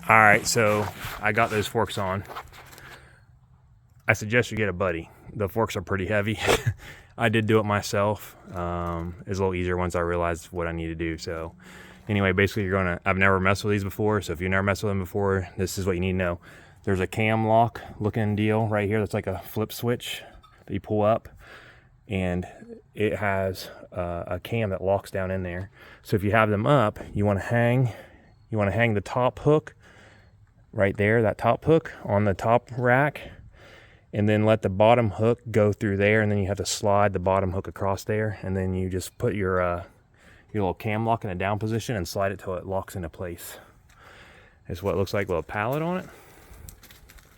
All right, so I got those forks on. I suggest you get a buddy. The forks are pretty heavy. I did do it myself. It's a little easier once I realized what I need to do. So anyway, basically I've never messed with these before. So if you've never messed with them before, this is what you need to know. There's a cam lock looking deal right here. That's like a flip switch that you pull up, and it has a cam that locks down in there. So if you have them up, you want to hang the top hook right there, that top hook on the top rack, and then let the bottom hook go through there, and then you have to slide the bottom hook across there, and then you just put your little cam lock in a down position and slide it till it locks into place. It's what it looks like with a pallet on it.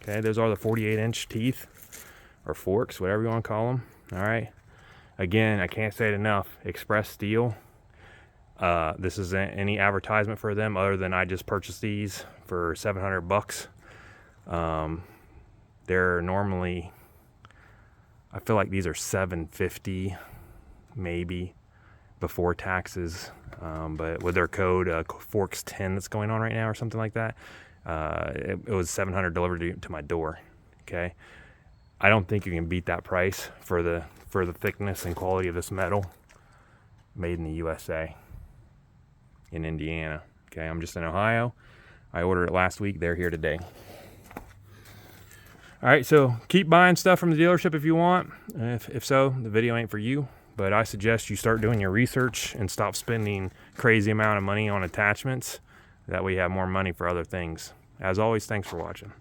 Okay, those are the 48-inch teeth or forks, whatever you want to call them. All right. Again, I can't say it enough. Express Steel. This isn't any advertisement for them other than I just purchased these for $700. They're normally, I feel like these are $750 maybe before taxes, but with their code Forks 10 that's going on right now or something like that, it was $700 delivered to my door. Okay, I don't think you can beat that price for the thickness and quality of this metal, made in the USA, in Indiana. Okay, I'm just in Ohio. I ordered it last week. They're here today. All right, so keep buying stuff from the dealership if you want. If so, the video ain't for you, but I suggest you start doing your research and stop spending crazy amount of money on attachments. That way you have more money for other things. As always, thanks for watching.